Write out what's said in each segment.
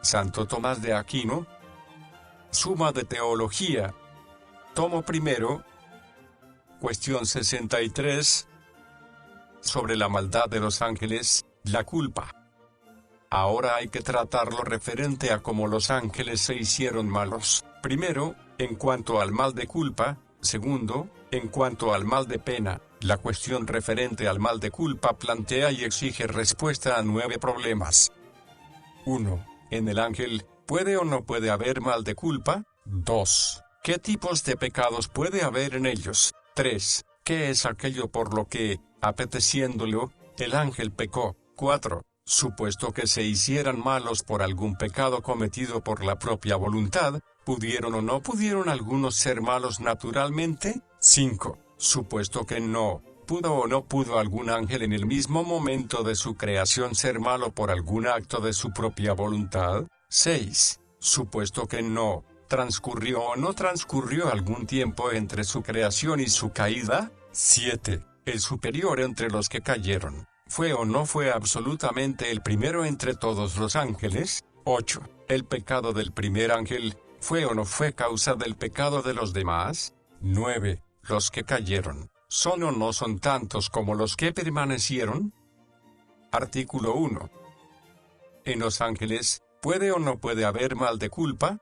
Santo Tomás de Aquino. Suma de Teología. Tomo primero. Cuestión 63. Sobre la maldad de los ángeles, la culpa. Ahora hay que tratar lo referente a cómo los ángeles se hicieron malos. Primero, en cuanto al mal de culpa. Segundo, en cuanto al mal de pena. La cuestión referente al mal de culpa plantea y exige respuesta a 9 problemas. 1. En el ángel, ¿puede o no puede haber mal de culpa? 2. ¿Qué tipos de pecados puede haber en ellos? 3. ¿Qué es aquello por lo que, apeteciéndolo, el ángel pecó? 4. Supuesto que se hicieran malos por algún pecado cometido por la propia voluntad, ¿pudieron o no pudieron algunos ser malos naturalmente? 5. Supuesto que no, ¿pudo o no pudo algún ángel en el mismo momento de su creación ser malo por algún acto de su propia voluntad? 6. Supuesto que no, ¿transcurrió o no transcurrió algún tiempo entre su creación y su caída? 7. El superior entre los que cayeron, ¿fue o no fue absolutamente el primero entre todos los ángeles? 8. El pecado del primer ángel, ¿fue o no fue causa del pecado de los demás? 9. Los que cayeron, ¿son o no son tantos como los que permanecieron? Artículo 1. En los ángeles, ¿puede o no puede haber mal de culpa?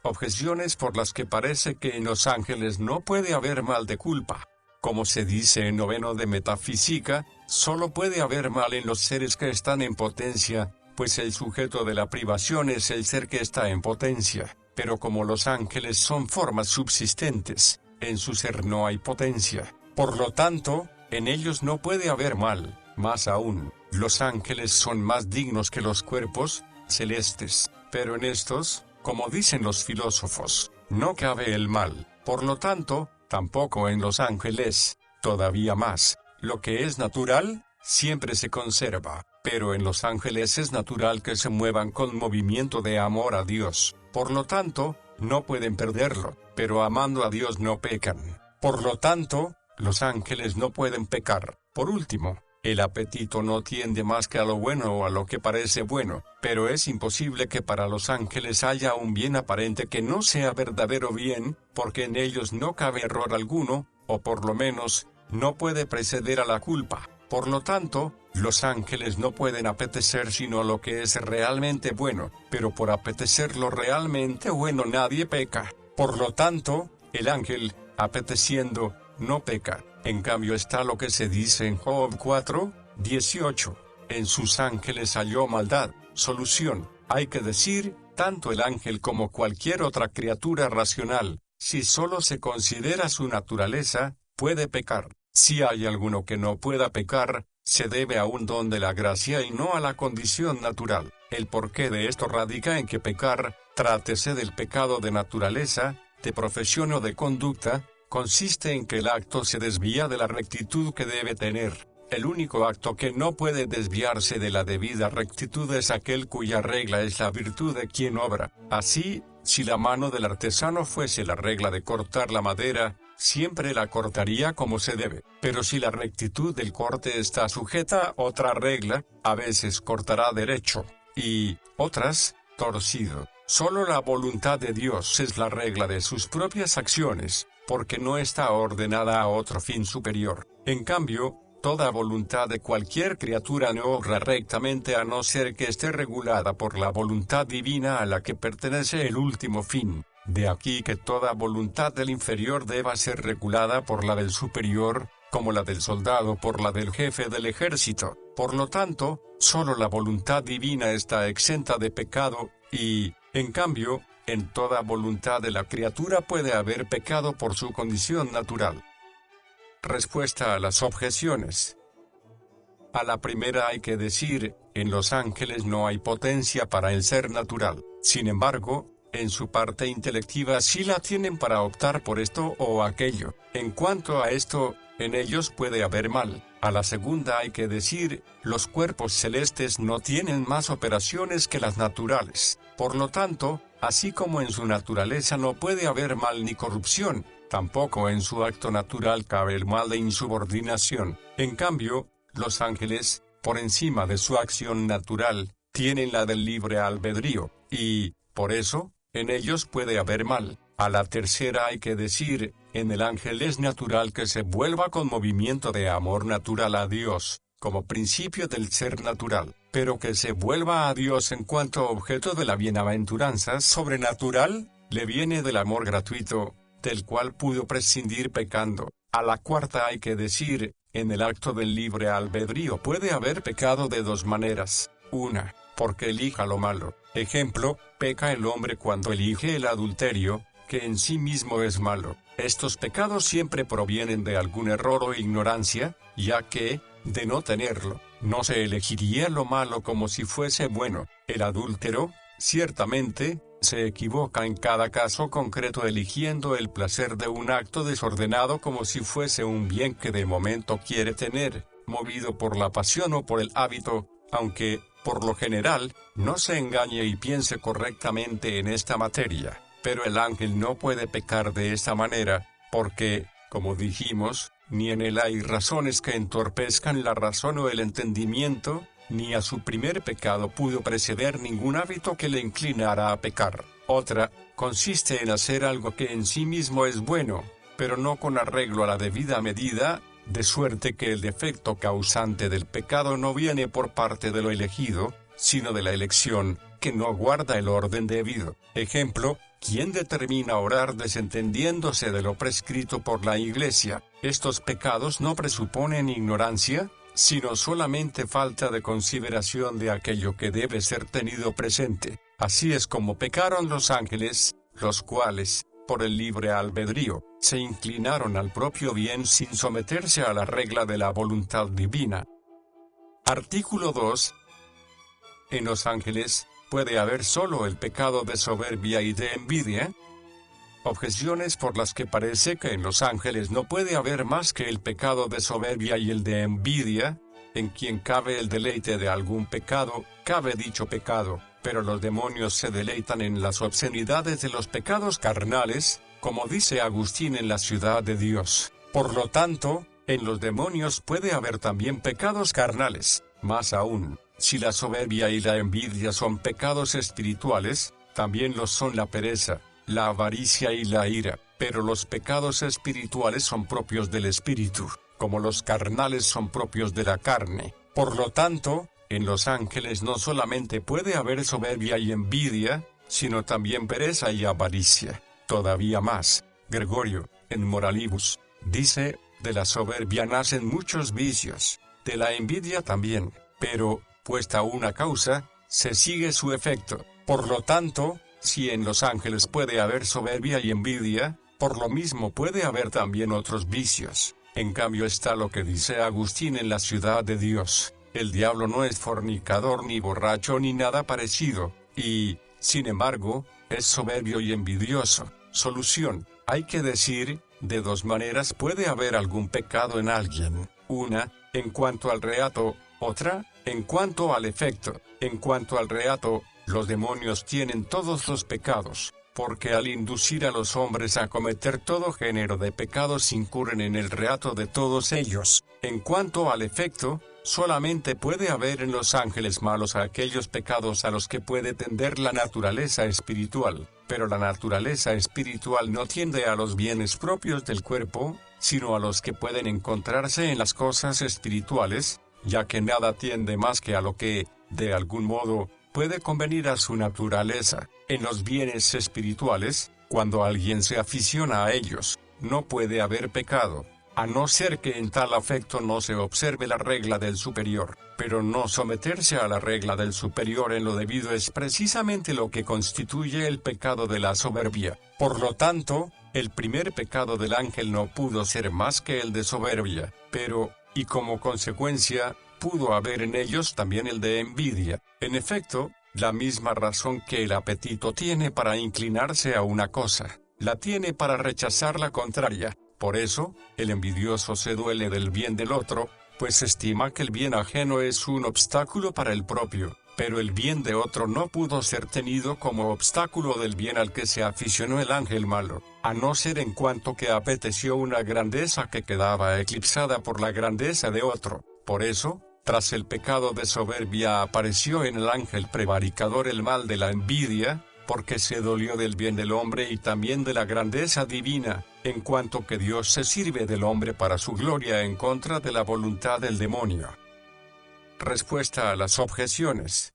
Objeciones por las que parece que en los ángeles no puede haber mal de culpa. Como se dice en noveno de Metafísica, solo puede haber mal en los seres que están en potencia, pues el sujeto de la privación es el ser que está en potencia. Pero como los ángeles son formas subsistentes, en su ser no hay potencia. Por lo tanto, en ellos no puede haber mal. Más aún, los ángeles son más dignos que los cuerpos celestes. Pero en estos, como dicen los filósofos, no cabe el mal. Por lo tanto, tampoco en los ángeles. Todavía más, lo que es natural, siempre se conserva. Pero en los ángeles es natural que se muevan con movimiento de amor a Dios. Por lo tanto, no pueden perderlo, pero amando a Dios no pecan. Por lo tanto, los ángeles no pueden pecar. Por último, el apetito no tiende más que a lo bueno o a lo que parece bueno, pero es imposible que para los ángeles haya un bien aparente que no sea verdadero bien, porque en ellos no cabe error alguno, o por lo menos, no puede preceder a la culpa. Por lo tanto, los ángeles no pueden apetecer sino lo que es realmente bueno, pero por apetecer lo realmente bueno nadie peca. Por lo tanto, el ángel, apeteciendo, no peca. En cambio está lo que se dice en Job 4:18. En sus ángeles halló maldad. Solución. Hay que decir, tanto el ángel como cualquier otra criatura racional, si solo se considera su naturaleza, puede pecar. Si hay alguno que no pueda pecar, se debe a un don de la gracia y no a la condición natural. El porqué de esto radica en que pecar, trátese del pecado de naturaleza, de profesión o de conducta, consiste en que el acto se desvía de la rectitud que debe tener. El único acto que no puede desviarse de la debida rectitud es aquel cuya regla es la virtud de quien obra. Así, si la mano del artesano fuese la regla de cortar la madera, siempre la cortaría como se debe. Pero si la rectitud del corte está sujeta a otra regla, a veces cortará derecho, y, otras, torcido. Solo la voluntad de Dios es la regla de sus propias acciones, porque no está ordenada a otro fin superior. En cambio, toda voluntad de cualquier criatura no obra rectamente a no ser que esté regulada por la voluntad divina a la que pertenece el último fin. De aquí que toda voluntad del inferior deba ser regulada por la del superior, como la del soldado por la del jefe del ejército. Por lo tanto, solo la voluntad divina está exenta de pecado, y, en cambio, en toda voluntad de la criatura puede haber pecado por su condición natural. Respuesta a las objeciones. A la primera hay que decir, en los ángeles no hay potencia para el ser natural. Sin embargo, en su parte intelectiva sí la tienen para optar por esto o aquello. En cuanto a esto, en ellos puede haber mal. A la segunda hay que decir, los cuerpos celestes no tienen más operaciones que las naturales. Por lo tanto, así como en su naturaleza no puede haber mal ni corrupción, tampoco en su acto natural cabe el mal de insubordinación. En cambio, los ángeles, por encima de su acción natural, tienen la del libre albedrío, y, por eso, en ellos puede haber mal. A la tercera hay que decir, en el ángel es natural que se vuelva con movimiento de amor natural a Dios, como principio del ser natural, pero que se vuelva a Dios en cuanto objeto de la bienaventuranza sobrenatural, le viene del amor gratuito, del cual pudo prescindir pecando. A la cuarta hay que decir, en el acto del libre albedrío puede haber pecado de dos maneras. Una, porque elija lo malo. Ejemplo, peca el hombre cuando elige el adulterio, que en sí mismo es malo. Estos pecados siempre provienen de algún error o ignorancia, ya que, de no tenerlo, no se elegiría lo malo como si fuese bueno. El adúltero, ciertamente, se equivoca en cada caso concreto eligiendo el placer de un acto desordenado como si fuese un bien que de momento quiere tener, movido por la pasión o por el hábito, aunque, por lo general, no se engañe y piense correctamente en esta materia. Pero el ángel no puede pecar de esta manera, porque, como dijimos, ni en él hay razones que entorpezcan la razón o el entendimiento, ni a su primer pecado pudo preceder ningún hábito que le inclinara a pecar. Otra, consiste en hacer algo que en sí mismo es bueno, pero no con arreglo a la debida medida, de suerte que el defecto causante del pecado no viene por parte de lo elegido, sino de la elección, que no guarda el orden debido. Ejemplo, ¿quién determina orar desentendiéndose de lo prescrito por la Iglesia? Estos pecados no presuponen ignorancia, sino solamente falta de consideración de aquello que debe ser tenido presente. Así es como pecaron los ángeles, los cuales, por el libre albedrío, se inclinaron al propio bien sin someterse a la regla de la voluntad divina. Artículo 2. En los ángeles, ¿puede haber solo el pecado de soberbia y de envidia? Objeciones por las que parece que en los ángeles no puede haber más que el pecado de soberbia y el de envidia. En quien cabe el deleite de algún pecado, cabe dicho pecado, pero los demonios se deleitan en las obscenidades de los pecados carnales, como dice Agustín en La Ciudad de Dios. Por lo tanto, en los demonios puede haber también pecados carnales. Más aún, si la soberbia y la envidia son pecados espirituales, también lo son la pereza, la avaricia y la ira, pero los pecados espirituales son propios del espíritu, como los carnales son propios de la carne. Por lo tanto, en los ángeles no solamente puede haber soberbia y envidia, sino también pereza y avaricia. Todavía más, Gregorio, en Moralibus, dice, de la soberbia nacen muchos vicios, de la envidia también, pero, puesta una causa, se sigue su efecto. Por lo tanto, si en los ángeles puede haber soberbia y envidia, por lo mismo puede haber también otros vicios. En cambio está lo que dice Agustín en La Ciudad de Dios: el diablo no es fornicador ni borracho ni nada parecido, y, sin embargo, es soberbio y envidioso. Solución: hay que decir, de dos maneras puede haber algún pecado en alguien. Una, en cuanto al reato; otra, en cuanto al efecto. En cuanto al reato, los demonios tienen todos los pecados, porque al inducir a los hombres a cometer todo género de pecados incurren en el reato de todos ellos. En cuanto al efecto, solamente puede haber en los ángeles malos aquellos pecados a los que puede tender la naturaleza espiritual, pero la naturaleza espiritual no tiende a los bienes propios del cuerpo, sino a los que pueden encontrarse en las cosas espirituales, ya que nada tiende más que a lo que, de algún modo, puede convenir a su naturaleza. En los bienes espirituales, cuando alguien se aficiona a ellos, no puede haber pecado, a no ser que en tal afecto no se observe la regla del superior. Pero no someterse a la regla del superior en lo debido es precisamente lo que constituye el pecado de la soberbia. Por lo tanto, el primer pecado del ángel no pudo ser más que el de soberbia, pero, y como consecuencia, pudo haber en ellos también el de envidia. En efecto, la misma razón que el apetito tiene para inclinarse a una cosa, la tiene para rechazar la contraria. Por eso, el envidioso se duele del bien del otro, pues estima que el bien ajeno es un obstáculo para el propio, pero el bien de otro no pudo ser tenido como obstáculo del bien al que se aficionó el ángel malo, a no ser en cuanto que apeteció una grandeza que quedaba eclipsada por la grandeza de otro. Por eso, Tras el pecado de soberbia apareció en el ángel prevaricador el mal de la envidia, porque se dolió del bien del hombre y también de la grandeza divina, en cuanto que Dios se sirve del hombre para su gloria en contra de la voluntad del demonio. Respuesta a las objeciones.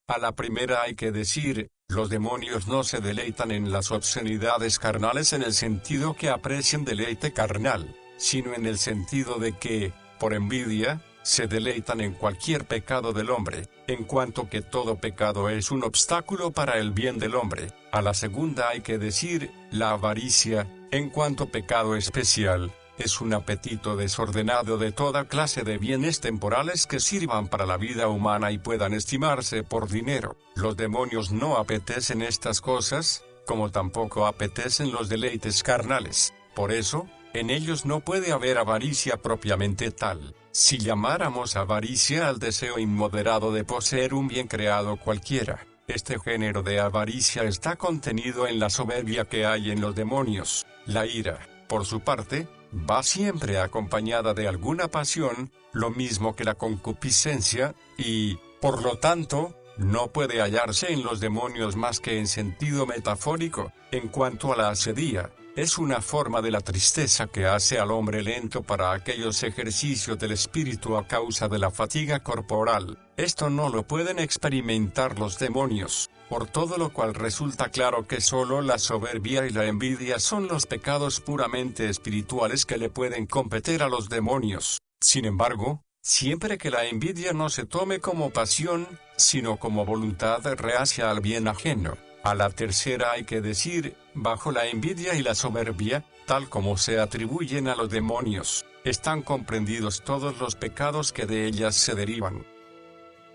A la primera hay que decir, los demonios no se deleitan en las obscenidades carnales en el sentido que aprecian deleite carnal, sino en el sentido de que, por envidia, se deleitan en cualquier pecado del hombre, en cuanto que todo pecado es un obstáculo para el bien del hombre. A la segunda hay que decir, la avaricia, en cuanto pecado especial, es un apetito desordenado de toda clase de bienes temporales que sirvan para la vida humana y puedan estimarse por dinero. Los demonios no apetecen estas cosas, como tampoco apetecen los deleites carnales. Por eso, en ellos no puede haber avaricia propiamente tal. Si llamáramos avaricia al deseo inmoderado de poseer un bien creado cualquiera, este género de avaricia está contenido en la soberbia que hay en los demonios. La ira, por su parte, va siempre acompañada de alguna pasión, lo mismo que la concupiscencia, y, por lo tanto, no puede hallarse en los demonios más que en sentido metafórico. En cuanto a la asedía, es una forma de la tristeza que hace al hombre lento para aquellos ejercicios del espíritu a causa de la fatiga corporal. Esto no lo pueden experimentar los demonios, por todo lo cual resulta claro que solo la soberbia y la envidia son los pecados puramente espirituales que le pueden competir a los demonios. Sin embargo, siempre que la envidia no se tome como pasión, sino como voluntad reacia al bien ajeno. A la tercera hay que decir, bajo la envidia y la soberbia, tal como se atribuyen a los demonios, están comprendidos todos los pecados que de ellas se derivan.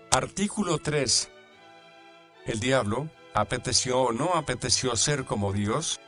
Artículo 3. ¿El diablo apeteció o no apeteció ser como Dios?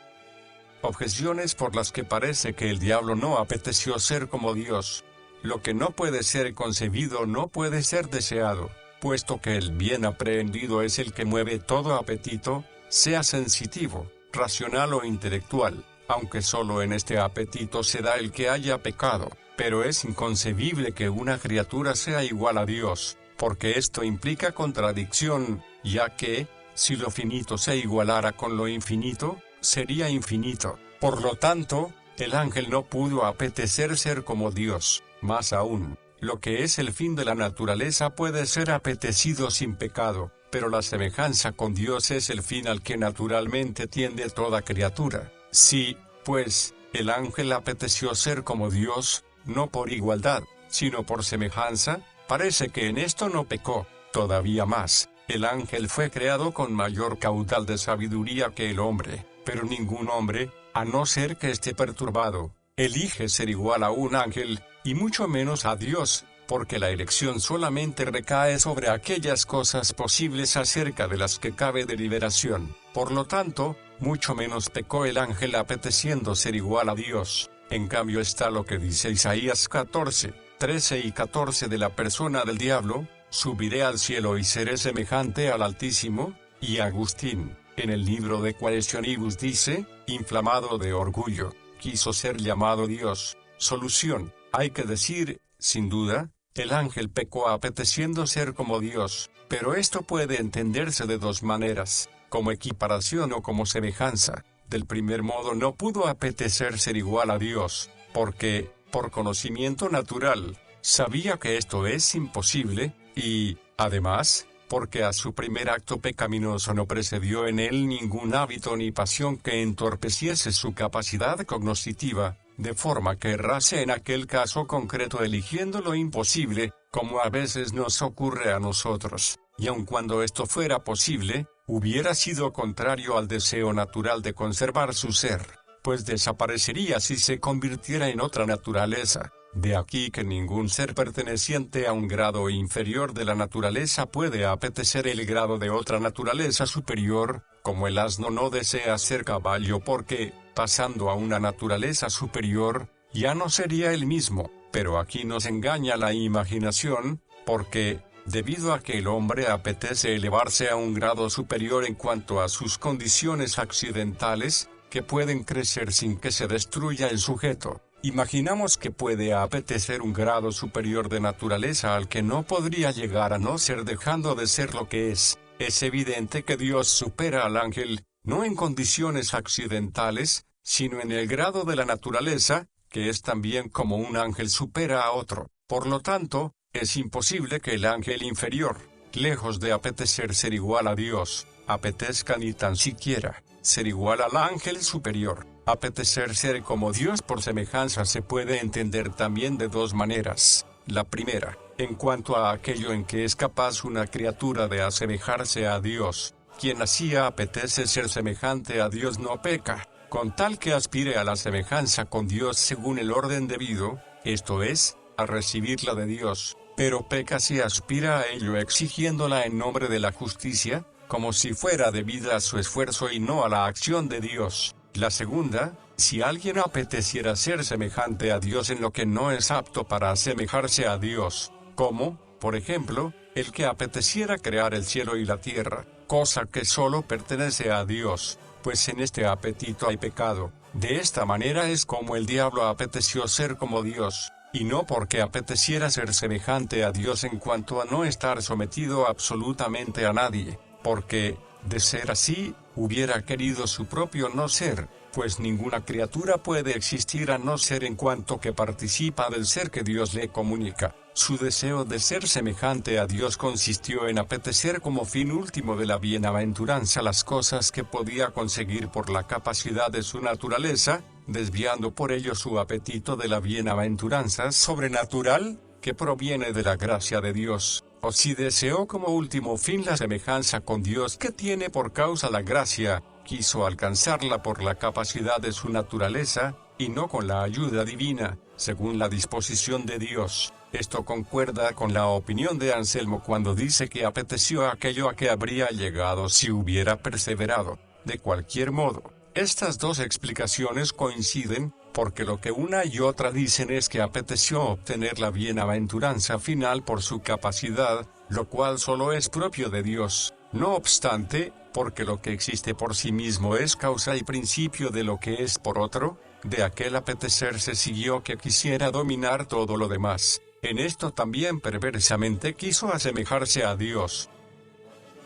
Objeciones por las que parece que el diablo no apeteció ser como Dios. Lo que no puede ser concebido no puede ser deseado, puesto que el bien aprehendido es el que mueve todo apetito, sea sensitivo, racional o intelectual, aunque solo en este apetito se da el que haya pecado. Pero es inconcebible que una criatura sea igual a Dios, porque esto implica contradicción, ya que, si lo finito se igualara con lo infinito, sería infinito. Por lo tanto, el ángel no pudo apetecer ser como Dios. Más aún, lo que es el fin de la naturaleza puede ser apetecido sin pecado, pero la semejanza con Dios es el fin al que naturalmente tiende toda criatura. Sí, pues, el ángel apeteció ser como Dios, no por igualdad, sino por semejanza, parece que en esto no pecó. Todavía más, el ángel fue creado con mayor caudal de sabiduría que el hombre, pero ningún hombre, a no ser que esté perturbado, elige ser igual a un ángel, y mucho menos a Dios, porque la elección solamente recae sobre aquellas cosas posibles acerca de las que cabe deliberación. Por lo tanto, mucho menos pecó el ángel apeteciendo ser igual a Dios. En cambio está lo que dice Isaías 14, 13 y 14 de la persona del diablo: subiré al cielo y seré semejante al Altísimo. Y Agustín, en el libro de Quaestionibus dice, inflamado de orgullo, quiso ser llamado Dios. Solución: hay que decir, sin duda, el ángel pecó apeteciendo ser como Dios, pero esto puede entenderse de dos maneras, como equiparación o como semejanza. Del primer modo no pudo apetecer ser igual a Dios, porque, por conocimiento natural, sabía que esto es imposible, y, además, porque a su primer acto pecaminoso no precedió en él ningún hábito ni pasión que entorpeciese su capacidad cognoscitiva, de forma que errase en aquel caso concreto eligiendo lo imposible, como a veces nos ocurre a nosotros, y aun cuando esto fuera posible, hubiera sido contrario al deseo natural de conservar su ser, pues desaparecería si se convirtiera en otra naturaleza. De aquí que ningún ser perteneciente a un grado inferior de la naturaleza puede apetecer el grado de otra naturaleza superior, como el asno no desea ser caballo porque, pasando a una naturaleza superior, ya no sería el mismo. Pero aquí nos engaña la imaginación, porque, debido a que el hombre apetece elevarse a un grado superior en cuanto a sus condiciones accidentales, que pueden crecer sin que se destruya el sujeto, Imaginamos que puede apetecer un grado superior de naturaleza al que no podría llegar a no ser dejando de ser lo que es. Es evidente que Dios supera al ángel, no en condiciones accidentales, sino en el grado de la naturaleza, que es también como un ángel supera a otro. Por lo tanto, es imposible que el ángel inferior, lejos de apetecer ser igual a Dios, apetezca ni tan siquiera ser igual al ángel superior. Apetecer ser como Dios por semejanza se puede entender también de dos maneras. La primera, en cuanto a aquello en que es capaz una criatura de asemejarse a Dios. Quien así apetece ser semejante a Dios no peca, con tal que aspire a la semejanza con Dios según el orden debido, esto es, a recibirla de Dios, pero peca si aspira a ello exigiéndola en nombre de la justicia, como si fuera debida a su esfuerzo y no a la acción de Dios. La segunda, si alguien apeteciera ser semejante a Dios en lo que no es apto para asemejarse a Dios, como, por ejemplo, el que apeteciera crear el cielo y la tierra, cosa que solo pertenece a Dios, pues en este apetito hay pecado. De esta manera es como el diablo apeteció ser como Dios, y no porque apeteciera ser semejante a Dios en cuanto a no estar sometido absolutamente a nadie, porque, de ser así, hubiera querido su propio no ser, pues ninguna criatura puede existir a no ser en cuanto que participa del ser que Dios le comunica. Su deseo de ser semejante a Dios consistió en apetecer como fin último de la bienaventuranza las cosas que podía conseguir por la capacidad de su naturaleza, desviando por ello su apetito de la bienaventuranza sobrenatural, que proviene de la gracia de Dios. O si deseó como último fin la semejanza con Dios que tiene por causa la gracia, quiso alcanzarla por la capacidad de su naturaleza, y no con la ayuda divina, según la disposición de Dios. Esto concuerda con la opinión de Anselmo cuando dice que apeteció aquello a que habría llegado si hubiera perseverado. De cualquier modo, estas dos explicaciones coinciden, porque lo que una y otra dicen es que apeteció obtener la bienaventuranza final por su capacidad, lo cual solo es propio de Dios. No obstante, porque lo que existe por sí mismo es causa y principio de lo que es por otro, de aquel apetecer se siguió que quisiera dominar todo lo demás. En esto también perversamente quiso asemejarse a Dios.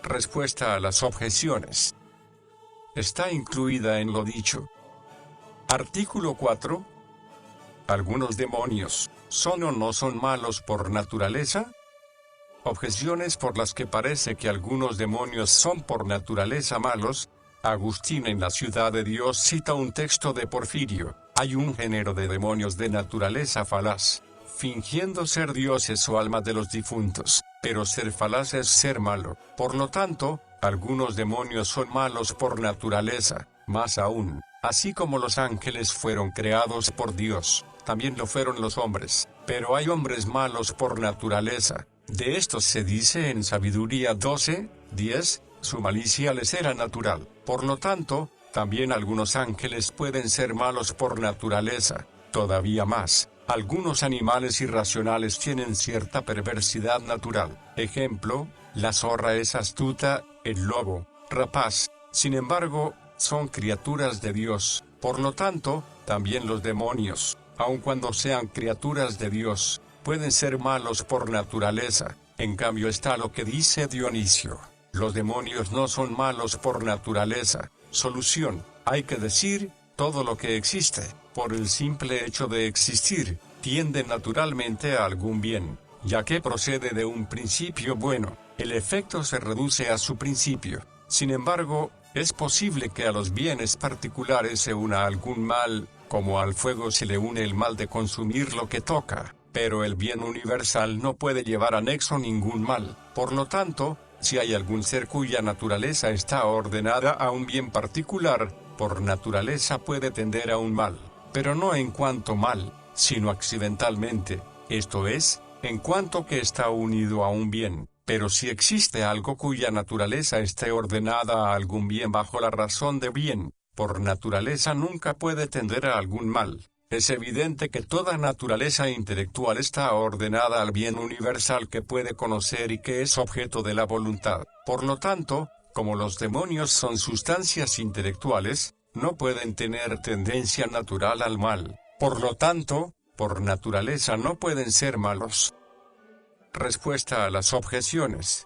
Respuesta a las objeciones. Está incluida en lo dicho. Artículo 4. ¿Algunos demonios son o no son malos por naturaleza? Objeciones por las que parece que algunos demonios son por naturaleza malos. Agustín en La Ciudad de Dios cita un texto de Porfirio. Hay un género de demonios de naturaleza falaz, fingiendo ser dioses o almas de los difuntos, pero ser falaz es ser malo. Por lo tanto, algunos demonios son malos por naturaleza. Más aún, así como los ángeles fueron creados por Dios, también lo fueron los hombres, pero hay hombres malos por naturaleza. De estos se dice en Sabiduría 12:10, su malicia les era natural. Por lo tanto, también algunos ángeles pueden ser malos por naturaleza. Todavía más, algunos animales irracionales tienen cierta perversidad natural. Ejemplo, la zorra es astuta, el lobo, rapaz. Sin embargo, son criaturas de Dios. Por lo tanto, también los demonios, aun cuando sean criaturas de Dios, pueden ser malos por naturaleza. En cambio está lo que dice Dionisio: los demonios no son malos por naturaleza. Solución: hay que decir, todo lo que existe, por el simple hecho de existir, tiende naturalmente a algún bien, ya que procede de un principio bueno. El efecto se reduce a su principio. Sin embargo, es posible que a los bienes particulares se una algún mal, como al fuego se le une el mal de consumir lo que toca, pero el bien universal no puede llevar anexo ningún mal. Por lo tanto, si hay algún ser cuya naturaleza está ordenada a un bien particular, por naturaleza puede tender a un mal, pero no en cuanto mal, sino accidentalmente, esto es, en cuanto que está unido a un bien. Pero si existe algo cuya naturaleza esté ordenada a algún bien bajo la razón de bien, por naturaleza nunca puede tender a algún mal. Es evidente que toda naturaleza intelectual está ordenada al bien universal que puede conocer y que es objeto de la voluntad. Por lo tanto, como los demonios son sustancias intelectuales, no pueden tener tendencia natural al mal. Por lo tanto, por naturaleza no pueden ser malos. Respuesta a las objeciones.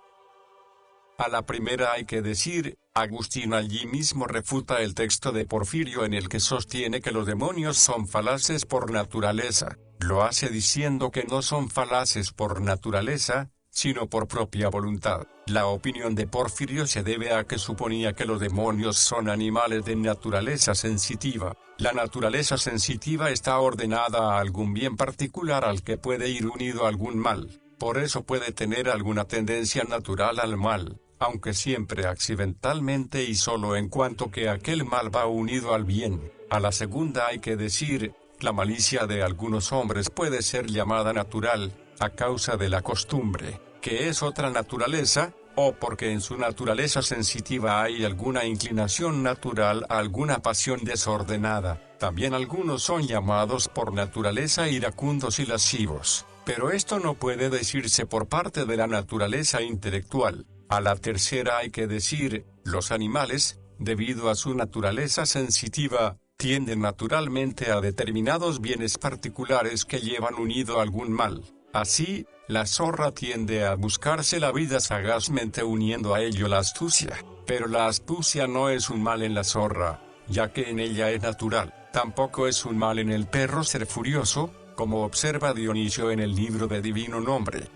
A la primera hay que decir, Agustín allí mismo refuta el texto de Porfirio en el que sostiene que los demonios son falaces por naturaleza. Lo hace diciendo que no son falaces por naturaleza, sino por propia voluntad. La opinión de Porfirio se debe a que suponía que los demonios son animales de naturaleza sensitiva. La naturaleza sensitiva está ordenada a algún bien particular al que puede ir unido algún mal. Por eso puede tener alguna tendencia natural al mal, aunque siempre accidentalmente y solo en cuanto que aquel mal va unido al bien. A la segunda hay que decir, la malicia de algunos hombres puede ser llamada natural, a causa de la costumbre, que es otra naturaleza, o porque en su naturaleza sensitiva hay alguna inclinación natural a alguna pasión desordenada. También algunos son llamados por naturaleza iracundos y lascivos, pero esto no puede decirse por parte de la naturaleza intelectual. A la tercera hay que decir, los animales, debido a su naturaleza sensitiva, tienden naturalmente a determinados bienes particulares que llevan unido algún mal. Así, la zorra tiende a buscarse la vida sagazmente uniendo a ello la astucia. Pero la astucia no es un mal en la zorra, ya que en ella es natural. Tampoco es un mal en el perro ser furioso, como observa Dionisio en el libro de Divino Nombre.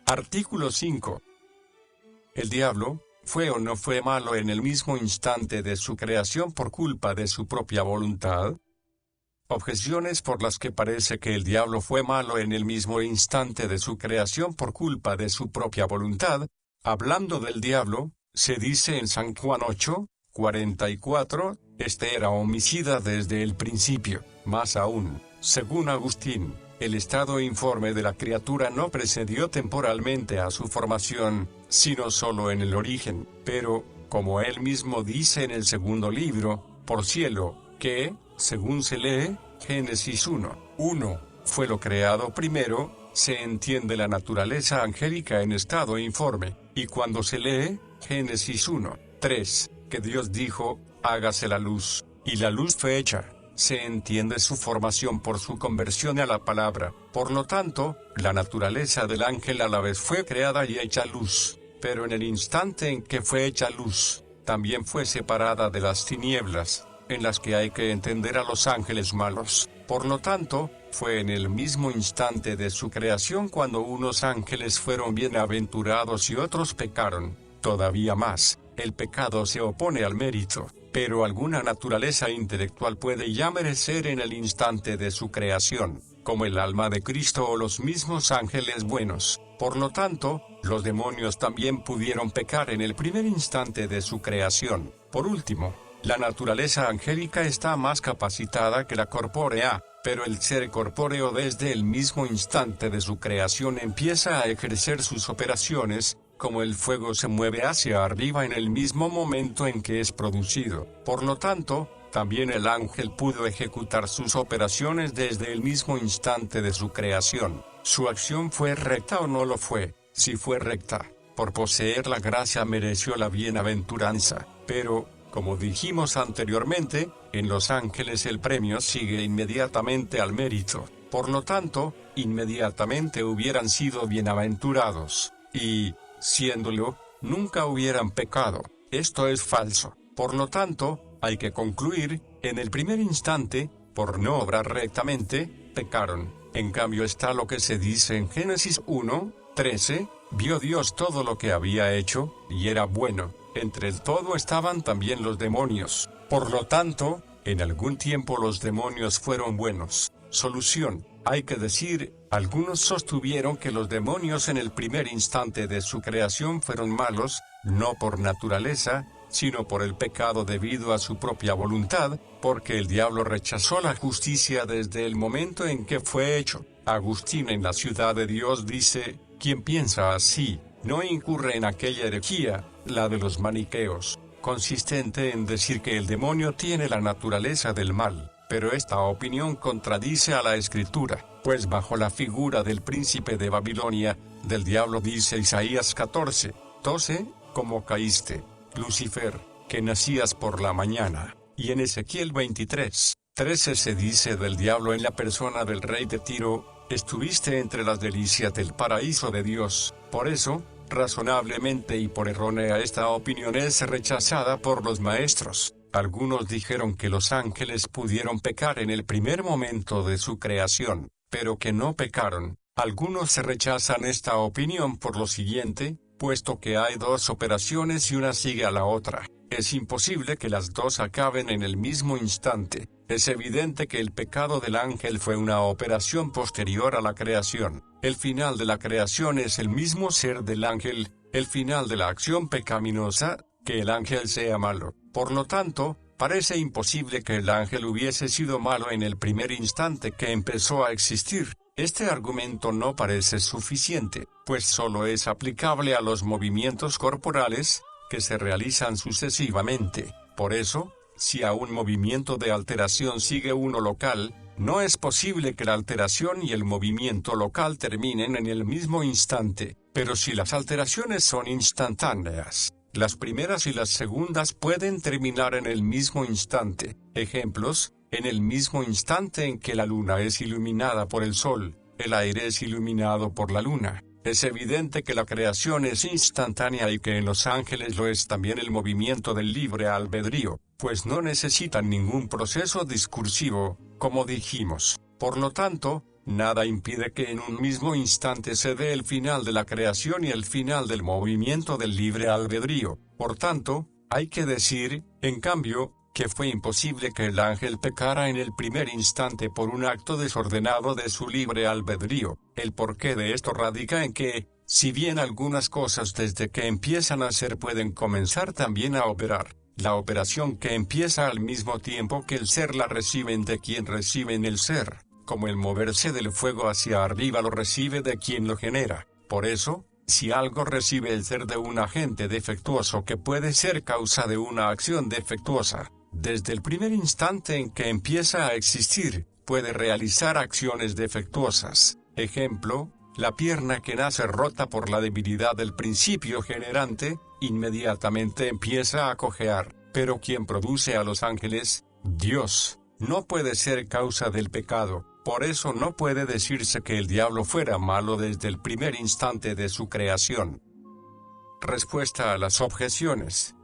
Artículo 5. El diablo, ¿fue o no fue malo en el mismo instante de su creación por culpa de su propia voluntad? Objeciones por las que parece que el diablo fue malo en el mismo instante de su creación por culpa de su propia voluntad. Hablando del diablo, se dice en San Juan 8:44, este era homicida desde el principio. Más aún, según Agustín, el estado informe de la criatura no precedió temporalmente a su formación, sino solo en el origen. Pero, como él mismo dice en el segundo libro, por cielo, que, según se lee, Génesis 1:1, fue lo creado primero, se entiende la naturaleza angélica en estado informe, y cuando se lee, Génesis 1:3, que Dios dijo, hágase la luz, y la luz fue hecha, se entiende su formación por su conversión a la palabra. Por lo tanto, la naturaleza del ángel a la vez fue creada y hecha luz, pero en el instante en que fue hecha luz, también fue separada de las tinieblas, en las que hay que entender a los ángeles malos. Por lo tanto, fue en el mismo instante de su creación cuando unos ángeles fueron bienaventurados y otros pecaron. Todavía más, el pecado se opone al mérito, pero alguna naturaleza intelectual puede ya merecer en el instante de su creación, como el alma de Cristo o los mismos ángeles buenos. Por lo tanto, los demonios también pudieron pecar en el primer instante de su creación. Por último, la naturaleza angélica está más capacitada que la corpórea, pero el ser corpóreo desde el mismo instante de su creación empieza a ejercer sus operaciones, como el fuego se mueve hacia arriba en el mismo momento en que es producido. Por lo tanto, también el ángel pudo ejecutar sus operaciones desde el mismo instante de su creación. ¿Su acción fue recta o no lo fue? Si fue recta, por poseer la gracia mereció la bienaventuranza, pero, como dijimos anteriormente, en los ángeles el premio sigue inmediatamente al mérito. Por lo tanto, inmediatamente hubieran sido bienaventurados, y, siéndolo, nunca hubieran pecado. Esto es falso. Por lo tanto, hay que concluir, en el primer instante, por no obrar rectamente, pecaron. En cambio está lo que se dice en Génesis 1:13, vio Dios todo lo que había hecho, y era bueno. Entre el todo estaban también los demonios. Por lo tanto, en algún tiempo los demonios fueron buenos. Solución. Hay que decir, algunos sostuvieron que los demonios en el primer instante de su creación fueron malos, no por naturaleza, sino por el pecado debido a su propia voluntad, porque el diablo rechazó la justicia desde el momento en que fue hecho. Agustín en la Ciudad de Dios dice, quien piensa así, no incurre en aquella herejía, la de los maniqueos, consistente en decir que el demonio tiene la naturaleza del mal, pero esta opinión contradice a la Escritura, pues bajo la figura del príncipe de Babilonia, del diablo dice Isaías 14:12, como caíste, Lucifer, que nacías por la mañana, y en Ezequiel 23, 13 se dice del diablo en la persona del rey de Tiro: estuviste entre las delicias del paraíso de Dios. Por eso, razonablemente y por errónea, esta opinión es rechazada por los maestros. Algunos dijeron que los ángeles pudieron pecar en el primer momento de su creación, pero que no pecaron. Algunos rechazan esta opinión por lo siguiente: puesto que hay dos operaciones y una sigue a la otra, es imposible que las dos acaben en el mismo instante. Es evidente que el pecado del ángel fue una operación posterior a la creación. El final de la creación es el mismo ser del ángel, el final de la acción pecaminosa, que el ángel sea malo. Por lo tanto, parece imposible que el ángel hubiese sido malo en el primer instante que empezó a existir. Este argumento no parece suficiente, pues solo es aplicable a los movimientos corporales, que se realizan sucesivamente. Por eso, si a un movimiento de alteración sigue uno local, no es posible que la alteración y el movimiento local terminen en el mismo instante. Pero si las alteraciones son instantáneas, las primeras y las segundas pueden terminar en el mismo instante. Ejemplos: en el mismo instante en que la luna es iluminada por el sol, el aire es iluminado por la luna. Es evidente que la creación es instantánea y que en los ángeles lo es también el movimiento del libre albedrío, pues no necesitan ningún proceso discursivo, como dijimos. Por lo tanto, nada impide que en un mismo instante se dé el final de la creación y el final del movimiento del libre albedrío. Por tanto, hay que decir, en cambio, que fue imposible que el ángel pecara en el primer instante por un acto desordenado de su libre albedrío. El porqué de esto radica en que, si bien algunas cosas desde que empiezan a ser pueden comenzar también a operar, la operación que empieza al mismo tiempo que el ser la reciben de quien reciben el ser, como el moverse del fuego hacia arriba lo recibe de quien lo genera. Por eso, si algo recibe el ser de un agente defectuoso que puede ser causa de una acción defectuosa, desde el primer instante en que empieza a existir, puede realizar acciones defectuosas. Ejemplo: la pierna que nace rota por la debilidad del principio generante, inmediatamente empieza a cojear. Pero quien produce a los ángeles, Dios, no puede ser causa del pecado. Por eso no puede decirse que el diablo fuera malo desde el primer instante de su creación. Respuesta a las objeciones.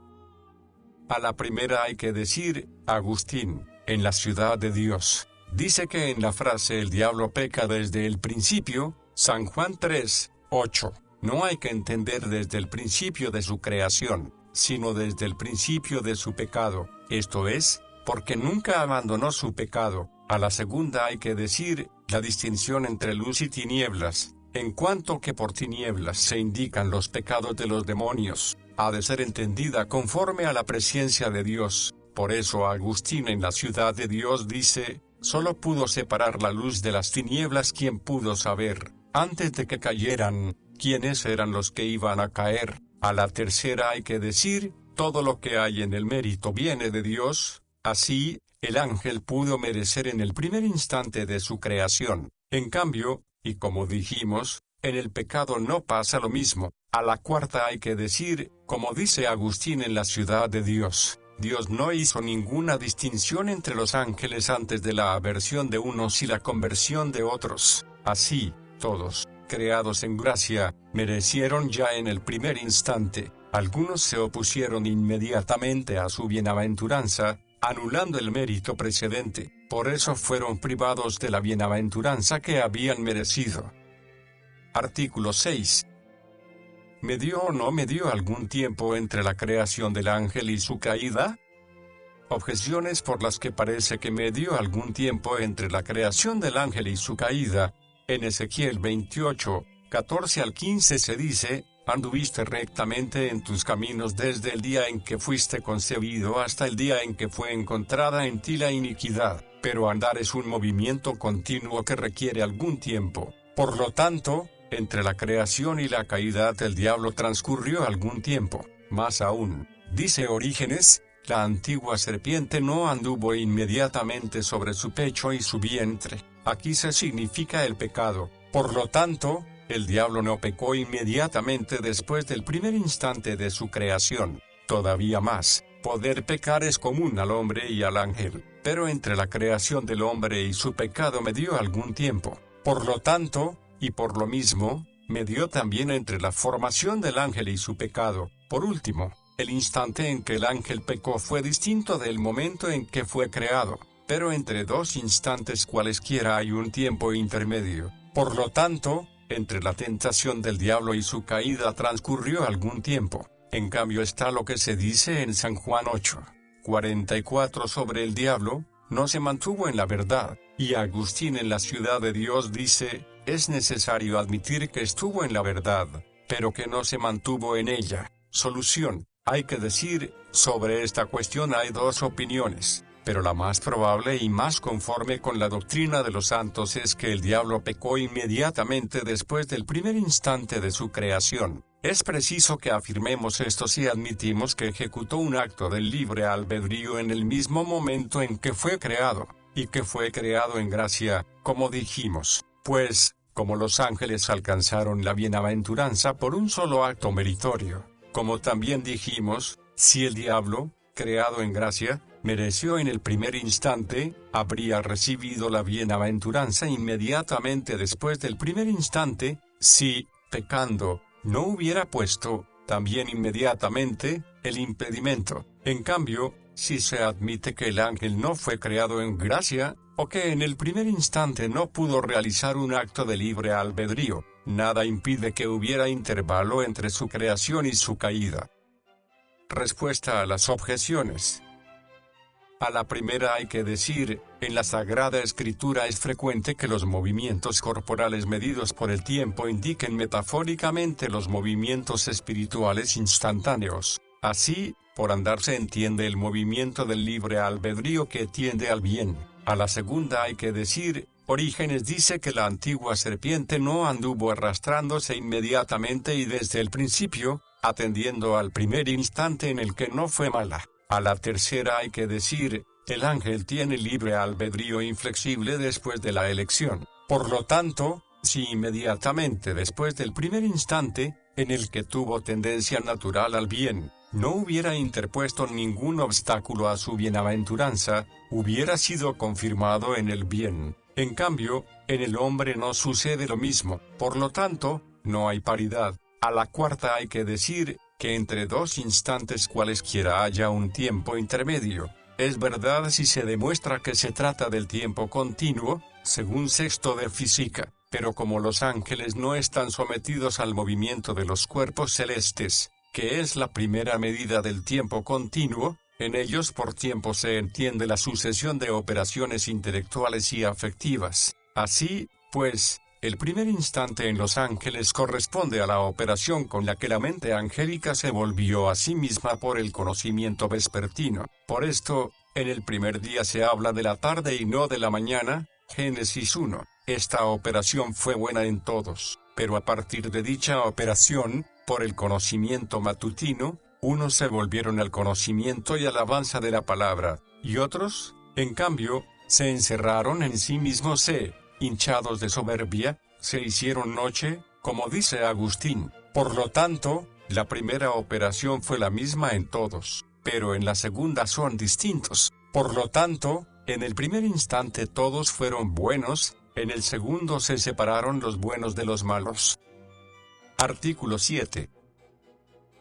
A la primera hay que decir: Agustín, en La Ciudad de Dios, dice que en la frase el diablo peca desde el principio, San Juan 3:8, no hay que entender desde el principio de su creación, sino desde el principio de su pecado, esto es, porque nunca abandonó su pecado. A la segunda hay que decir: la distinción entre luz y tinieblas, en cuanto que por tinieblas se indican los pecados de los demonios, ha de ser entendida conforme a la presencia de Dios. Por eso Agustín en La Ciudad de Dios dice: solo pudo separar la luz de las tinieblas quien pudo saber, antes de que cayeran, quiénes eran los que iban a caer. A la tercera hay que decir: todo lo que hay en el mérito viene de Dios. Así, el ángel pudo merecer en el primer instante de su creación. En cambio, y como dijimos, en el pecado no pasa lo mismo. A la cuarta hay que decir, como dice Agustín en La Ciudad de Dios: Dios no hizo ninguna distinción entre los ángeles antes de la aversión de unos y la conversión de otros. Así, todos, creados en gracia, merecieron ya en el primer instante. Algunos se opusieron inmediatamente a su bienaventuranza, anulando el mérito precedente. Por eso fueron privados de la bienaventuranza que habían merecido. Artículo 6. ¿Medió o no medió algún tiempo entre la creación del ángel y su caída? Objeciones por las que parece que medió algún tiempo entre la creación del ángel y su caída. En Ezequiel 28, 14 al 15 se dice: anduviste rectamente en tus caminos desde el día en que fuiste concebido hasta el día en que fue encontrada en ti la iniquidad. Pero andar es un movimiento continuo que requiere algún tiempo. Por lo tanto, entre la creación y la caída del diablo transcurrió algún tiempo. Más aún, dice Orígenes, la antigua serpiente no anduvo inmediatamente sobre su pecho y su vientre. Aquí se significa el pecado. Por lo tanto, el diablo no pecó inmediatamente después del primer instante de su creación. Todavía más, poder pecar es común al hombre y al ángel, pero entre la creación del hombre y su pecado medió algún tiempo. Por lo tanto, y por lo mismo, medió también entre la formación del ángel y su pecado. Por último, el instante en que el ángel pecó fue distinto del momento en que fue creado, pero entre dos instantes cualesquiera hay un tiempo intermedio. Por lo tanto, entre la tentación del diablo y su caída transcurrió algún tiempo. En cambio está lo que se dice en San Juan 8:44 sobre el diablo: no se mantuvo en la verdad. Y Agustín en La Ciudad de Dios dice: es necesario admitir que estuvo en la verdad, pero que no se mantuvo en ella. Solución: hay que decir, sobre esta cuestión hay dos opiniones, pero la más probable y más conforme con la doctrina de los santos es que el diablo pecó inmediatamente después del primer instante de su creación. Es preciso que afirmemos esto si admitimos que ejecutó un acto del libre albedrío en el mismo momento en que fue creado, y que fue creado en gracia, como dijimos, pues, como los ángeles alcanzaron la bienaventuranza por un solo acto meritorio. Como también dijimos, si el diablo, creado en gracia, mereció en el primer instante, habría recibido la bienaventuranza inmediatamente después del primer instante, si, pecando, no hubiera puesto, también inmediatamente, el impedimento. En cambio, si se admite que el ángel no fue creado en gracia, o que en el primer instante no pudo realizar un acto de libre albedrío, nada impide que hubiera intervalo entre su creación y su caída. Respuesta a las objeciones. A la primera hay que decir, en la Sagrada Escritura es frecuente que los movimientos corporales medidos por el tiempo indiquen metafóricamente los movimientos espirituales instantáneos. Así, por andar se entiende el movimiento del libre albedrío que tiende al bien. A la segunda hay que decir, Orígenes dice que la antigua serpiente no anduvo arrastrándose inmediatamente y desde el principio, atendiendo al primer instante en el que no fue mala. A la tercera hay que decir, el ángel tiene libre albedrío inflexible después de la elección. Por lo tanto, si inmediatamente después del primer instante, en el que tuvo tendencia natural al bien, no hubiera interpuesto ningún obstáculo a su bienaventuranza, hubiera sido confirmado en el bien. En cambio, en el hombre no sucede lo mismo, por lo tanto, no hay paridad. A la cuarta hay que decir, que entre dos instantes cualesquiera haya un tiempo intermedio. Es verdad si se demuestra que se trata del tiempo continuo, según Sexto de Física, pero como los ángeles no están sometidos al movimiento de los cuerpos celestes, que es la primera medida del tiempo continuo, en ellos por tiempo se entiende la sucesión de operaciones intelectuales y afectivas. Así, pues, el primer instante en los ángeles corresponde a la operación con la que la mente angélica se volvió a sí misma por el conocimiento vespertino. Por esto, en el primer día se habla de la tarde y no de la mañana, Génesis 1. Esta operación fue buena en todos, pero a partir de dicha operación, por el conocimiento matutino, unos se volvieron al conocimiento y alabanza de la palabra, y otros, en cambio, se encerraron en sí mismos hinchados de soberbia, se hicieron noche, como dice Agustín. Por lo tanto, la primera operación fue la misma en todos, pero en la segunda son distintos. Por lo tanto, en el primer instante todos fueron buenos, en el segundo se separaron los buenos de los malos. Artículo 7.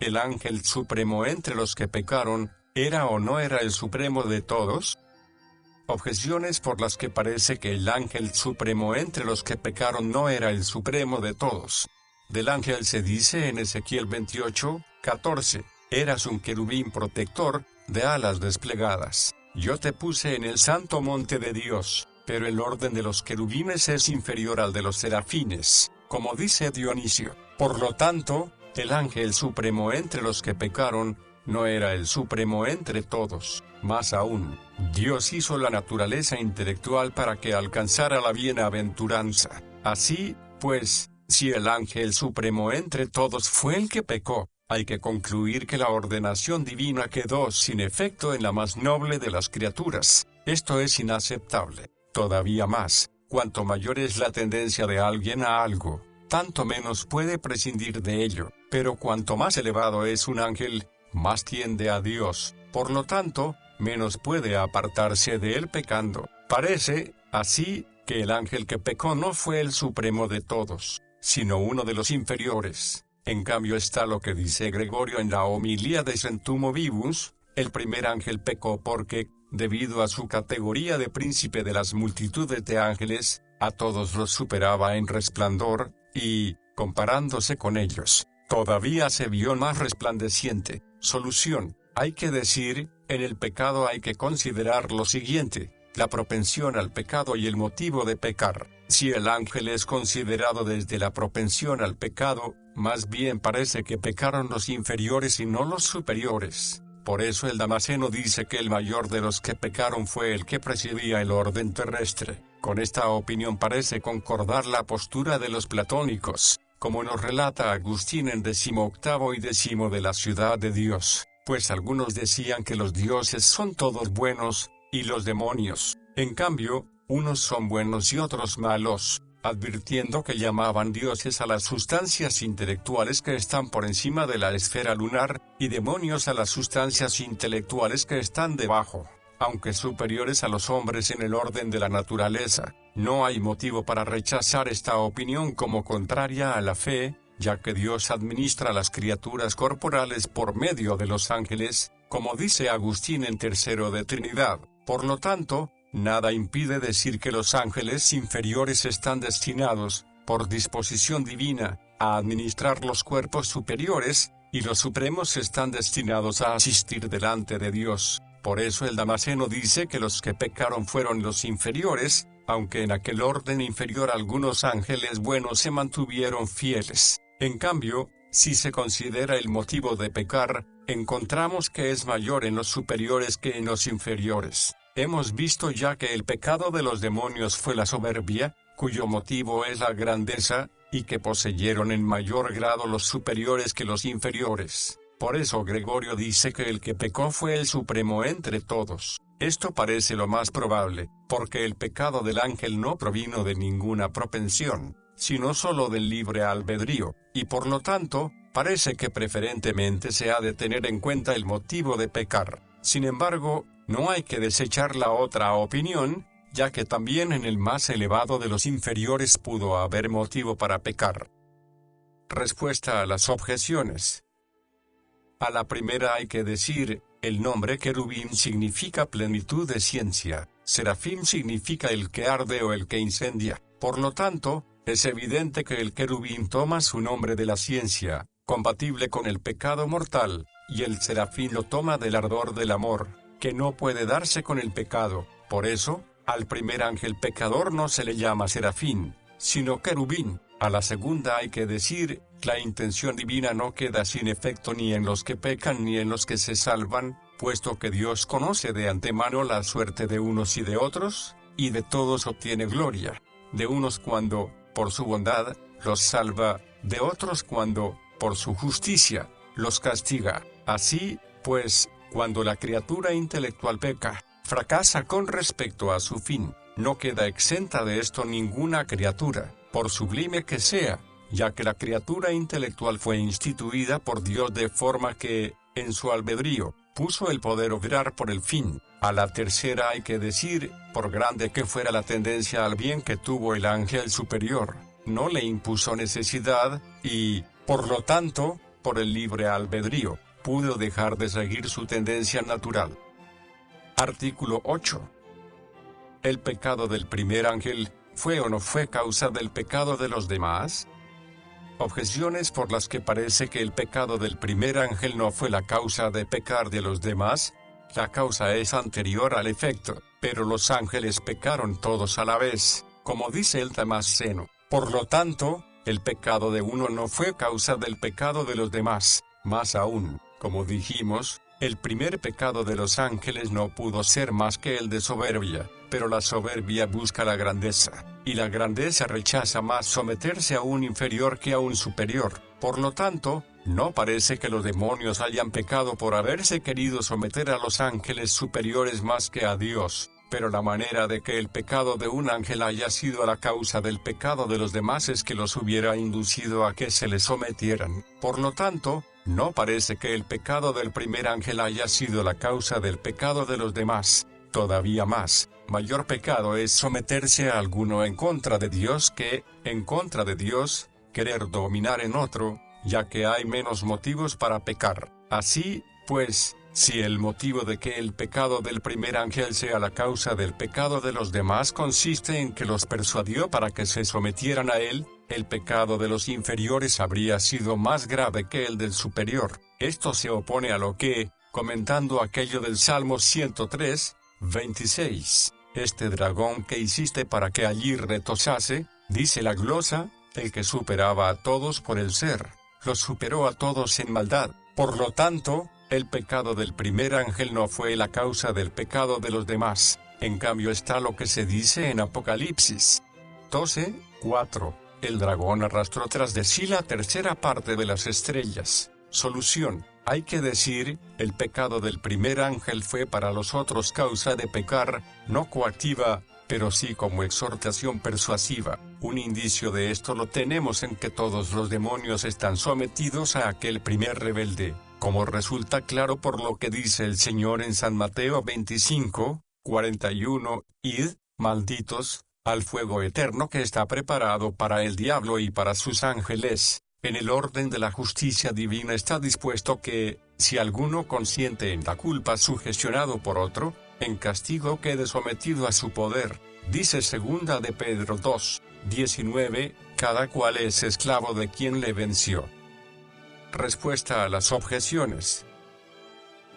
¿El ángel supremo entre los que pecaron, era o no era el supremo de todos? Objeciones por las que parece que el ángel supremo entre los que pecaron no era el supremo de todos. Del ángel se dice en Ezequiel 28:14, eras un querubín protector, de alas desplegadas. Yo te puse en el santo monte de Dios, pero el orden de los querubines es inferior al de los serafines, como dice Dionisio. Por lo tanto, el ángel supremo entre los que pecaron, no era el supremo entre todos. Más aún, Dios hizo la naturaleza intelectual para que alcanzara la bienaventuranza. Así, pues, si el ángel supremo entre todos fue el que pecó, hay que concluir que la ordenación divina quedó sin efecto en la más noble de las criaturas. Esto es inaceptable. Todavía más, cuanto mayor es la tendencia de alguien a algo, tanto menos puede prescindir de ello. Pero cuanto más elevado es un ángel, más tiende a Dios. Por lo tanto, menos puede apartarse de él pecando. Parece, así, que el ángel que pecó no fue el supremo de todos, sino uno de los inferiores. En cambio está lo que dice Gregorio en la homilía de Centumo Vivus: el primer ángel pecó porque, debido a su categoría de príncipe de las multitudes de ángeles, a todos los superaba en resplandor, y, comparándose con ellos, todavía se vio más resplandeciente. Solución: hay que decir, en el pecado hay que considerar lo siguiente: la propensión al pecado y el motivo de pecar. Si el ángel es considerado desde la propensión al pecado, más bien parece que pecaron los inferiores y no los superiores. Por eso el Damasceno dice que el mayor de los que pecaron fue el que presidía el orden terrestre. Con esta opinión parece concordar la postura de los platónicos, como nos relata Agustín en 18º y 10 de la Ciudad de Dios, pues algunos decían que los dioses son todos buenos, y los demonios, en cambio, unos son buenos y otros malos, advirtiendo que llamaban dioses a las sustancias intelectuales que están por encima de la esfera lunar, y demonios a las sustancias intelectuales que están debajo, aunque superiores a los hombres en el orden de la naturaleza. No hay motivo para rechazar esta opinión como contraria a la fe, ya que Dios administra las criaturas corporales por medio de los ángeles, como dice Agustín en Tercero de Trinidad. Por lo tanto, nada impide decir que los ángeles inferiores están destinados, por disposición divina, a administrar los cuerpos superiores, y los supremos están destinados a asistir delante de Dios. Por eso el Damasceno dice que los que pecaron fueron los inferiores, aunque en aquel orden inferior algunos ángeles buenos se mantuvieron fieles. En cambio, si se considera el motivo de pecar, encontramos que es mayor en los superiores que en los inferiores. Hemos visto ya que el pecado de los demonios fue la soberbia, cuyo motivo es la grandeza, y que poseyeron en mayor grado los superiores que los inferiores. Por eso Gregorio dice que el que pecó fue el supremo entre todos. Esto parece lo más probable, porque el pecado del ángel no provino de ninguna propensión, sino solo del libre albedrío, y por lo tanto, parece que preferentemente se ha de tener en cuenta el motivo de pecar. Sin embargo, no hay que desechar la otra opinión, ya que también en el más elevado de los inferiores pudo haber motivo para pecar. Respuesta a las objeciones. A la primera hay que decir, el nombre querubín significa plenitud de ciencia, serafín significa el que arde o el que incendia. Por lo tanto, es evidente que el querubín toma su nombre de la ciencia, compatible con el pecado mortal, y el serafín lo toma del ardor del amor, que no puede darse con el pecado. Por eso, al primer ángel pecador no se le llama serafín, sino querubín. A la segunda hay que decir, la intención divina no queda sin efecto ni en los que pecan ni en los que se salvan, puesto que Dios conoce de antemano la suerte de unos y de otros, y de todos obtiene gloria. De unos cuando, por su bondad, los salva, de otros cuando, por su justicia, los castiga. Así, pues, cuando la criatura intelectual peca, fracasa con respecto a su fin, no queda exenta de esto ninguna criatura, por sublime que sea, ya que la criatura intelectual fue instituida por Dios de forma que, en su albedrío, puso el poder obrar por el fin. A la tercera hay que decir, por grande que fuera la tendencia al bien que tuvo el ángel superior, no le impuso necesidad, y, por lo tanto, por el libre albedrío, pudo dejar de seguir su tendencia natural. Artículo 8. ¿El pecado del primer ángel fue o no fue causa del pecado de los demás? Objeciones por las que parece que el pecado del primer ángel no fue la causa de pecar de los demás. La causa es anterior al efecto, pero los ángeles pecaron todos a la vez, como dice el Damasceno. Por lo tanto, el pecado de uno no fue causa del pecado de los demás. Más aún, como dijimos, el primer pecado de los ángeles no pudo ser más que el de soberbia, pero la soberbia busca la grandeza, y la grandeza rechaza más someterse a un inferior que a un superior. Por lo tanto, no parece que los demonios hayan pecado por haberse querido someter a los ángeles superiores más que a Dios, pero la manera de que el pecado de un ángel haya sido la causa del pecado de los demás es que los hubiera inducido a que se le sometieran. Por lo tanto, no parece que el pecado del primer ángel haya sido la causa del pecado de los demás. Todavía más, mayor pecado es someterse a alguno en contra de Dios que, en contra de Dios, querer dominar en otro, ya que hay menos motivos para pecar. Así, pues, si el motivo de que el pecado del primer ángel sea la causa del pecado de los demás consiste en que los persuadió para que se sometieran a él, el pecado de los inferiores habría sido más grave que el del superior. Esto se opone a lo que, comentando aquello del Salmo 103, 26, este dragón que hiciste para que allí retosase, dice la glosa, el que superaba a todos por el ser, los superó a todos en maldad. Por lo tanto, el pecado del primer ángel no fue la causa del pecado de los demás. En cambio está lo que se dice en Apocalipsis 12, 4. El dragón arrastró tras de sí la tercera parte de las estrellas. Solución. Hay que decir, el pecado del primer ángel fue para los otros causa de pecar, no coactiva, pero sí como exhortación persuasiva. Un indicio de esto lo tenemos en que todos los demonios están sometidos a aquel primer rebelde, como resulta claro por lo que dice el Señor en San Mateo 25, 41, id, malditos, al fuego eterno que está preparado para el diablo y para sus ángeles. En el orden de la justicia divina está dispuesto que, si alguno consiente en la culpa sugestionado por otro, en castigo quede sometido a su poder. Dice segunda de Pedro 2, 19, cada cual es esclavo de quien le venció. Respuesta a las objeciones.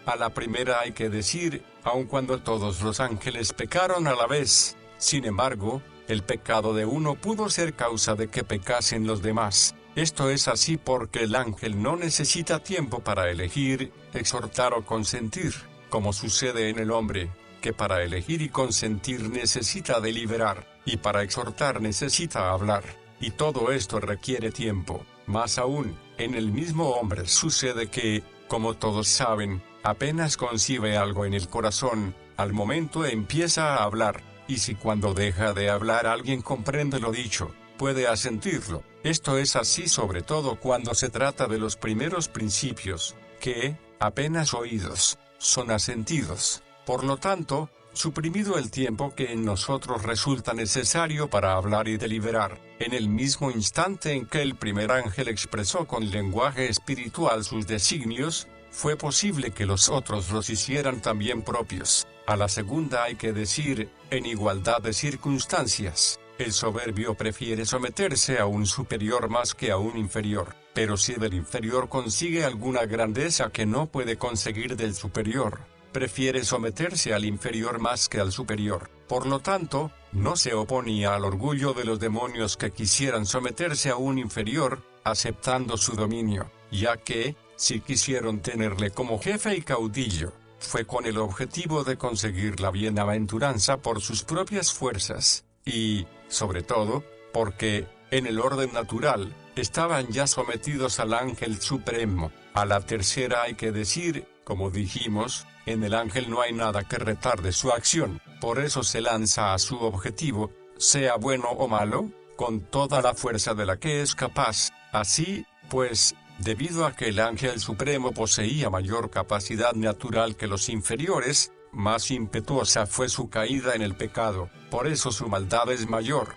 A la primera hay que decir, aun cuando todos los ángeles pecaron a la vez, sin embargo, el pecado de uno pudo ser causa de que pecasen los demás. Esto es así porque el ángel no necesita tiempo para elegir, exhortar o consentir, como sucede en el hombre, que para elegir y consentir necesita deliberar, y para exhortar necesita hablar, y todo esto requiere tiempo. Más aún, en el mismo hombre sucede que, como todos saben, apenas concibe algo en el corazón, al momento empieza a hablar, y si cuando deja de hablar alguien comprende lo dicho, puede asentirlo. Esto es así sobre todo cuando se trata de los primeros principios, que, apenas oídos, son asentidos. Por lo tanto, suprimido el tiempo que en nosotros resulta necesario para hablar y deliberar, en el mismo instante en que el primer ángel expresó con lenguaje espiritual sus designios, fue posible que los otros los hicieran también propios. A la segunda hay que decir, en igualdad de circunstancias, el soberbio prefiere someterse a un superior más que a un inferior, pero si del inferior consigue alguna grandeza que no puede conseguir del superior, prefiere someterse al inferior más que al superior. Por lo tanto, no se oponía al orgullo de los demonios que quisieran someterse a un inferior, aceptando su dominio, ya que, si quisieron tenerle como jefe y caudillo, fue con el objetivo de conseguir la bienaventuranza por sus propias fuerzas, y, sobre todo, porque, en el orden natural, estaban ya sometidos al ángel supremo. A la tercera hay que decir, como dijimos, en el ángel no hay nada que retarde su acción, por eso se lanza a su objetivo, sea bueno o malo, con toda la fuerza de la que es capaz. Así, pues, debido a que el ángel supremo poseía mayor capacidad natural que los inferiores, más impetuosa fue su caída en el pecado, por eso su maldad es mayor.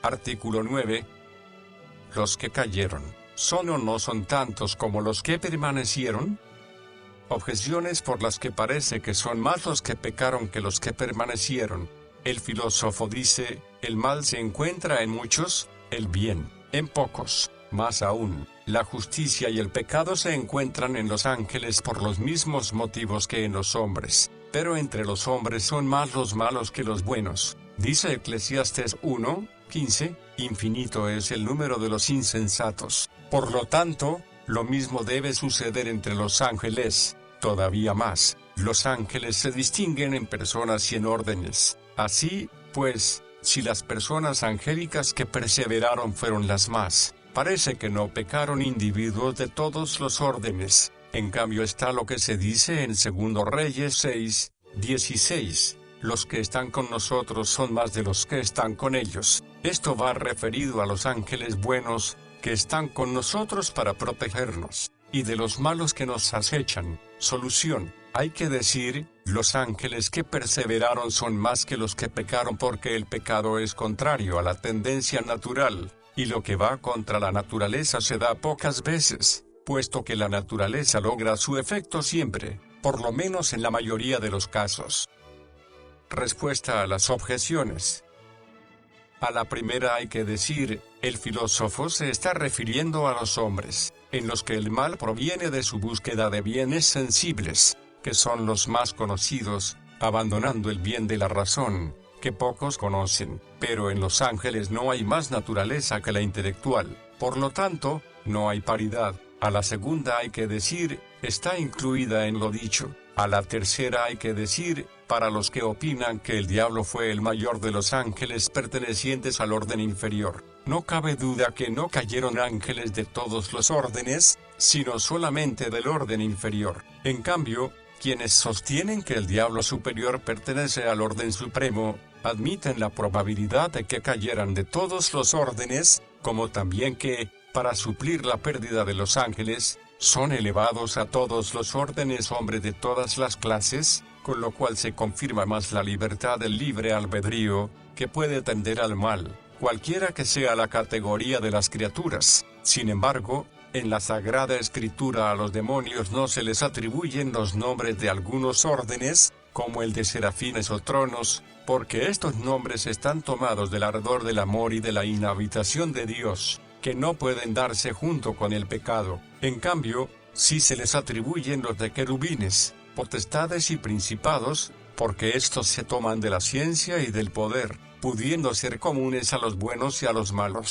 Artículo 9. Los que cayeron, ¿son o no son tantos como los que permanecieron? Objeciones por las que parece que son más los que pecaron que los que permanecieron. El filósofo dice, el mal se encuentra en muchos, el bien, en pocos. Más aún, la justicia y el pecado se encuentran en los ángeles por los mismos motivos que en los hombres, pero entre los hombres son más los malos que los buenos. Dice Eclesiastés 1, 15, infinito es el número de los insensatos. Por lo tanto, lo mismo debe suceder entre los ángeles. Todavía más, los ángeles se distinguen en personas y en órdenes. Así, pues, si las personas angélicas que perseveraron fueron las más, parece que no pecaron individuos de todos los órdenes. En cambio está lo que se dice en 2 Reyes 6, 16. Los que están con nosotros son más de los que están con ellos. Esto va referido a los ángeles buenos, que están con nosotros para protegernos. y de los malos que nos acechan. Solución: hay que decir, los ángeles que perseveraron son más que los que pecaron, porque el pecado es contrario a la tendencia natural, y lo que va contra la naturaleza se da pocas veces, puesto que la naturaleza logra su efecto siempre, por lo menos en la mayoría de los casos. Respuesta a las objeciones. A la primera hay que decir, el filósofo se está refiriendo a los hombres, en los que el mal proviene de su búsqueda de bienes sensibles, que son los más conocidos, abandonando el bien de la razón, que pocos conocen, pero en los ángeles no hay más naturaleza que la intelectual, por lo tanto, no hay paridad. A la segunda hay que decir, está incluida en lo dicho. A la tercera hay que decir, para los que opinan que el diablo fue el mayor de los ángeles pertenecientes al orden inferior, no cabe duda que no cayeron ángeles de todos los órdenes, sino solamente del orden inferior. En cambio, quienes sostienen que el diablo superior pertenece al orden supremo, admiten la probabilidad de que cayeran de todos los órdenes, como también que, para suplir la pérdida de los ángeles, son elevados a todos los órdenes hombres de todas las clases, con lo cual se confirma más la libertad del libre albedrío, que puede tender al mal, cualquiera que sea la categoría de las criaturas. Sin embargo, en la Sagrada Escritura a los demonios no se les atribuyen los nombres de algunos órdenes, como el de serafines o tronos, porque estos nombres están tomados del ardor del amor y de la inhabitación de Dios, que no pueden darse junto con el pecado. En cambio, sí se les atribuyen los de querubines, potestades y principados, porque estos se toman de la ciencia y del poder, pudiendo ser comunes a los buenos y a los malos.